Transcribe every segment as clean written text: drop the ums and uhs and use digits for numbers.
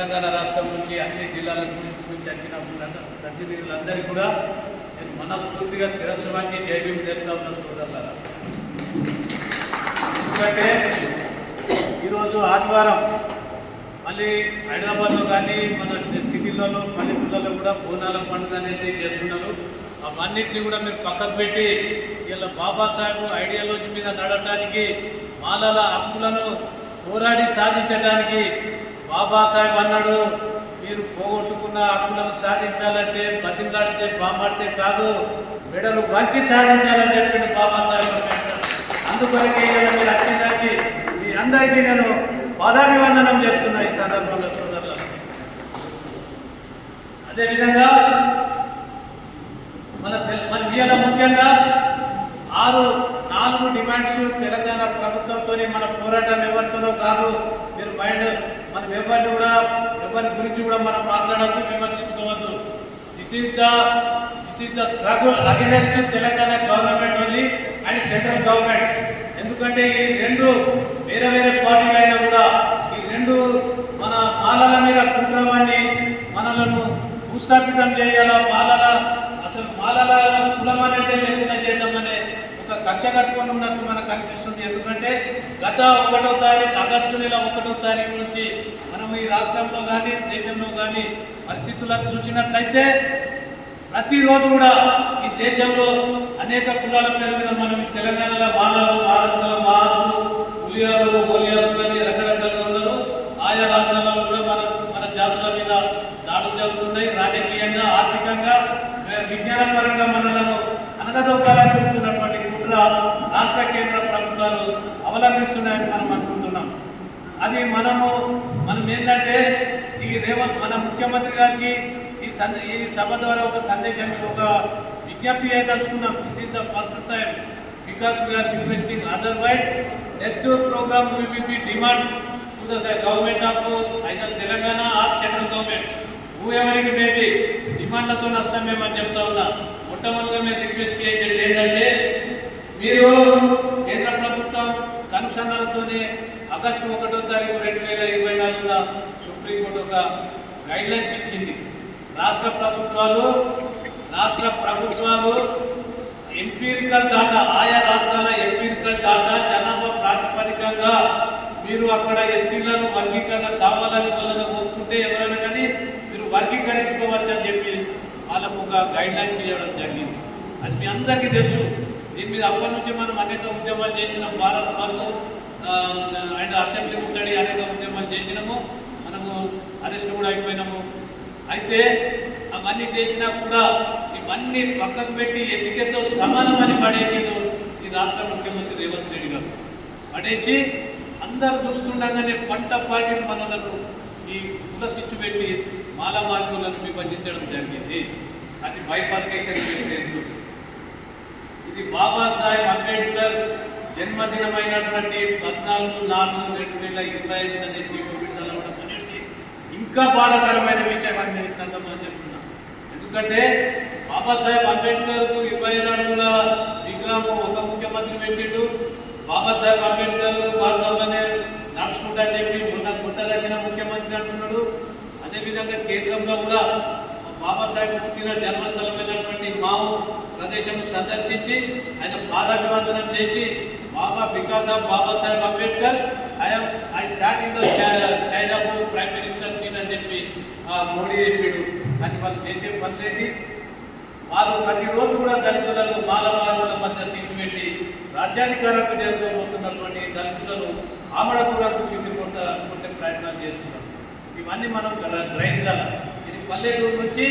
తెలంగాణ రాష్ట్రం నుంచి అన్ని జిల్లాల నుంచి వచ్చిన ప్రతినిధులందరికీ కూడా నేను మనస్ఫూర్తిగా శిరస్సు వంచి జైభీం తెలుపుతా ఉన్న సోదరులారా. ఎందుకంటే ఈరోజు ఆదివారం మళ్ళీ హైదరాబాద్లో కానీ మన సిటీలలో పల్లెటూళ్ళలో కూడా బోనాల పండుగ అనేది చేస్తున్నారు. అవన్నింటినీ కూడా మీరు పక్కకు పెట్టి ఇలా బాబాసాహెబ్ ఐడియాలజీ మీద నడవడానికి మాలల హక్కులను పోరాడి సాధించడానికి బాబాసాహెబ్ అన్నాడు, మీరు పోగొట్టుకున్న హక్కులను సాధించాలంటే బతిమలాడితే బామాడితే కాదు, మెడలు వంచి సాధించాలని చెప్పిండు బాబాసాహెబ్ అంబేద్కర్. అందుకొరకే మీరు వచ్చిందానికి మీ అందరికీ నేను పాదాభివందనం చేస్తున్నా ఈ సందర్భంలో సోదరులు. అదేవిధంగా మన ఇవాళ ముఖ్యంగా 4 డిమాండ్స్ తెలంగాణ ప్రభుత్వంతో మన పోరాటం ఎవరితోనో కాదు. మీరు మనం ఎవరి గురించి కూడా మనం మాట్లాడద్దు, విమర్శించుకోవద్దు. This is the struggle against Telangana government only and central government. ఎందుకంటే ఈ రెండు వేరే వేరే పార్టీలు అయినా కూడా ఈ రెండు మన మాలల మీద కుట్రమాన్ని మనలను భూస్థాపితం చేయాలా, అసలు మాలల కులం అనేది లేకుండా చేద్దామనే ఒక కక్ష కట్టుకొని ఉన్నట్టు మనకు అనిపిస్తుంది. ఎందుకంటే గత 1వ తారీఖు ఆగస్టు నెల 1వ తారీఖు నుంచి మనం ఈ రాష్ట్రంలో కానీ దేశంలో కానీ పరిస్థితులను చూసినట్లయితే ప్రతిరోజు కూడా ఈ దేశంలో అనేక కులాల పేరు మీద మనం తెలంగాణలో మాలలు, మహారాష్ట్రలో మహాసులు, పులియాలు, ఓలియాసు కానీ రకరకాలుగా ఉన్నారు. ఆయా రాష్ట్రాలలో కూడా మన జాతుల మీద దాడులు జరుగుతున్నాయి. రాజకీయంగా, ఆర్థికంగా, విజ్ఞానపరంగా మనలను అనగదొక్కాలని చూస్తున్నటువంటి కుట్ర రాష్ట్ర కేంద్ర ప్రభుత్వాలు అవలంబిస్తున్నాయని మనం అనుకుంటున్నాం. అది మనం ఏంటంటే మన ముఖ్యమంత్రి గారికి ఈ సభ ద్వారా ఒక సందేశం, ఒక విజ్ఞప్తి చేయదలుచుకున్నాం. This is the first time because we are requesting. Otherwise next program we will be demand to the government of either Telangana or central government, whoever it may be. డిమాండ్లతో నష్టం మేమని చెప్తా ఉన్నా. మొట్టమొదటిగా మేము రిక్వెస్ట్ చేసేది ఏంటంటే, మీరు కేంద్ర ప్రభుత్వం కనుసన్నలతోనే ఆగస్టు 1వ తారీఖు 2024 సుప్రీంకోర్టు ఒక గైడ్లైన్స్ ఇచ్చింది. రాష్ట్ర ప్రభుత్వాలు ఎంపీరికల్ డాటా, ఆయా రాష్ట్రాల ఎంపీరికల్ డాటా జనాభా ప్రాతిపదికంగా మీరు అక్కడ ఎస్సీలను వర్గీకరణ కావాలని వాళ్ళని కోరుకుంటే ఎవరైనా కానీ మీరు వర్గీకరించుకోవచ్చు అని చెప్పి వాళ్ళకు ఒక గైడ్లైన్స్ ఇవ్వడం జరిగింది. అది మీ అందరికీ తెలుసు. దీని మీద అప్పటి నుంచి మనం అనేక ఉద్యమాలు చేసినాం. భారత్ బంద్ అండ్ అసెంబ్లీ ముట్టడి అనేక ఉద్యమాలు చేసినాము. మనము అరెస్ట్ కూడా అయిపోయినాము. అయితే అవన్నీ చేసినా కూడా ఇవన్నీ పక్కకు పెట్టి ఎన్నికతో సమానమని పడేసిండు ఈ రాష్ట్ర ముఖ్యమంత్రి రేవంత్ రెడ్డి గారు. పడేసి అందరూ చూస్తుండగానే పంట పాటి మనలను ఈ కుల సిచ్చు పెట్టి మాల మార్గులను విభజించడం జరిగింది. అది బైపార్కేషన్ చేసేందుకు. ఇది బాబాసాహెబ్ అంబేద్కర్ జన్మదినమైనటువంటి 14/4/2025 అనే జీవో విడుదలవ్వడం అనేది ఇంకా బాధాకరమైన విషయం అని నేను సందర్భంగా చెప్తున్నా. ఎందుకంటే బాబాసాహెబ్ అంబేద్కర్కు 25 అడుగుల విగ్రహం ఒక ముఖ్యమంత్రి పెట్టిండు. బాబాసాహెబ్ అంబేద్కర్ భారతంలోనే నడుచుకుంటా అని చెప్పి కొత్తగా వచ్చిన ముఖ్యమంత్రి అంటున్నాడు. అదేవిధంగా కేంద్రంలో కూడా బాబాసాహెబ్ పుట్టిన జన్మస్థలమైనటువంటి మావు ప్రదేశం సందర్శించి ఆయన పాదాభివందనం చేసి because of Babasaheb Ambedkar I sat in the chair of prime minister seat అని చెప్పి మోడీ చెప్పాడు. కానీ వాళ్ళు చేసే పనులేంటి? వాళ్ళు ప్రతిరోజు కూడా దళితులను మాలమారుల మధ్య సీటు పెట్టి రాజ్యాధికారానికి చేరుకోబోతున్నటువంటి దళితులను ఆమడకూడకు విసిరికొట్టే ప్రయత్నాలు చేస్తున్నారు. ఇవన్నీ మనం గ్రహించాలి. ఇది పల్లెటూరు నుంచి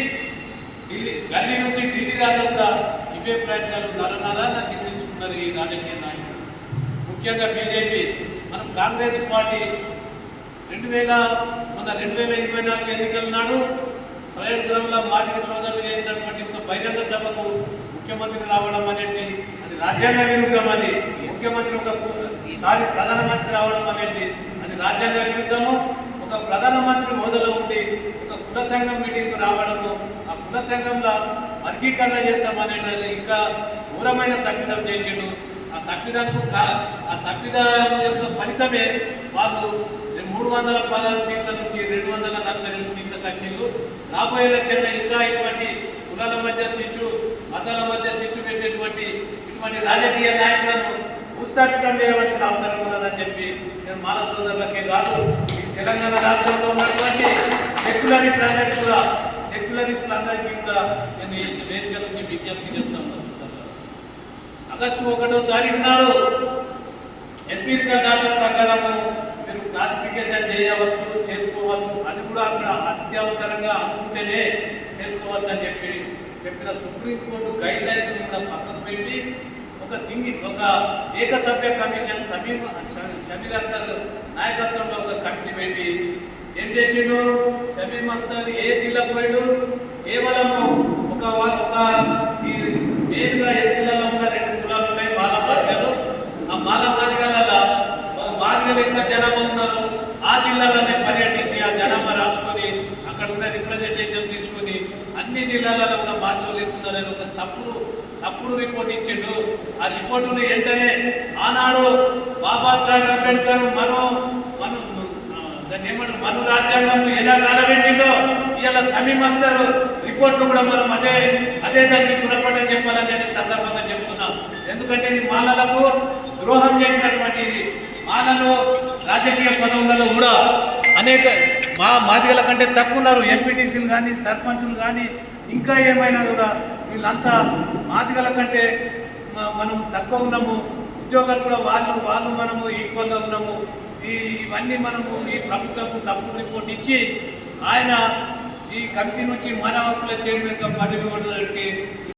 గల్లీ నుంచి ఢిల్లీ దాకా ఇవే ప్రయత్నాలు నరనరాన చిత్రించుకున్నారు ఈ రాజకీయ నాయకులు. ముఖ్యంగా బీజేపీ, మనం కాంగ్రెస్ పార్టీ 2024 ఎన్నికల నాడు పరేడ్ గ్రౌండ్లో మాదిరి సోదరులు చేసినటువంటి ఒక బహిరంగ సభకు ముఖ్యమంత్రి రావడం అనేది అది రాజ్యాంగ విరుద్ధం. అది ముఖ్యమంత్రి ఈసారి ప్రధానమంత్రి రావడం అనేది అది రాజ్యాంగ విరుద్ధము. ఒక ప్రధానమంత్రి హోదాలో ఉండి ఒక కుల సంఘం మీటింగ్కు రావడము, ఆ కుల సంఘంలో వర్గీకరణ చేస్తామనేది ఇంకా ఘోరమైన తప్పిదం చేసిండు. ఆ తప్పిదం యొక్క ఫలితమే వాళ్ళు 316 సీట్ల నుంచి 240 రాబోయే ఎలక్షన్లో ఇంకా ఇటువంటి కులాల మధ్య సిచ్చు, మతాల మధ్య సిచ్చు పెట్టేటువంటి ఇటువంటి రాజకీయ నాయకులను భూస్థాపితం చేయవలసిన అవసరం ఉన్నదని చెప్పి నేను మాల సోదరులకే కాదు, ఈ తెలంగాణ రాష్ట్రంలో ఉన్నటువంటి సెక్యులరిస్టులందరికీ కూడా నేను ఈ వేదిక నుంచి విజ్ఞప్తి చేస్తున్నాను. ఆగస్టు 1వ తారీఖు నాడు ఎంపీరికల్ డాటా ప్రకారము మీరు క్లాసిఫికేషన్ చేసుకోవచ్చు, అది కూడా అక్కడ అత్యవసరంగా అనుకుంటేనే చేసుకోవచ్చు అని చెప్పిన సుప్రీంకోర్టు గైడ్ లైన్స్ కూడా పక్కకు పెట్టి ఒక ఏకసభ్య కమిషన్ షమీర్ అఖ్తర్ నాయకత్వంలో ఒక కమిటీ పెట్టి ఏం చేసిండు, షమీర్ అఖ్తర్ ఏ జిల్లాకు పోయిండు, కేవలము ఈ మెయిన్గా ఎస్సీలలో ఉన్న 2 కులాలు ఉన్నాయి, మాల మార్గాలు. ఆ మాల మార్గాలలో మార్గలు ఎక్కువ జనాభా ఉన్నారు, ఆ జిల్లాలోనే పర్యటించి ఆ జనాభా రాసుకొని అక్కడ ఉన్న రిప్రజెంటేషన్ తీసుకుని అన్ని జిల్లాలలో కూడా మార్గలు ఎక్కున్నారని ఒక తప్పుడు రిపోర్ట్ ఇచ్చిండు. ఆ రిపోర్టును వెంటనే ఆనాడు బాబాసాహెబ్ అంబేద్కర్ దాన్ని ఏమంటారు మను రాజ్యాంగం ఎలా కాలబెట్టిండో ఇలా షమీర్ అఖ్తర్ రిపోర్ట్లు కూడా మనం అదే దానికి గుణపడని చెప్పాలని నేను సందర్భంగా చెప్తున్నాం. ఎందుకంటే ఇది మాలలకు ద్రోహం చేసినటువంటి ఇది. మాలలో రాజకీయ పదవులలో కూడా అనేక మాదిగల కంటే తక్కువ ఉన్నారు, ఎంపీటీసీలు కానీ సర్పంచులు కానీ ఇంకా ఏమైనా కూడా వీళ్ళంతా మాదిగల కంటే మనం తక్కువ ఉన్నాము. ఉద్యోగాలు కూడా వాళ్ళు మనము ఈక్వల్గా ఉన్నాము. ఇవన్నీ మనము ఈ ప్రభుత్వకు తప్పుడు రిపోర్ట్ ఇచ్చి ఆయన ఈ కమిటీ నుంచి మన హక్కుల చైర్మన్గా పదవి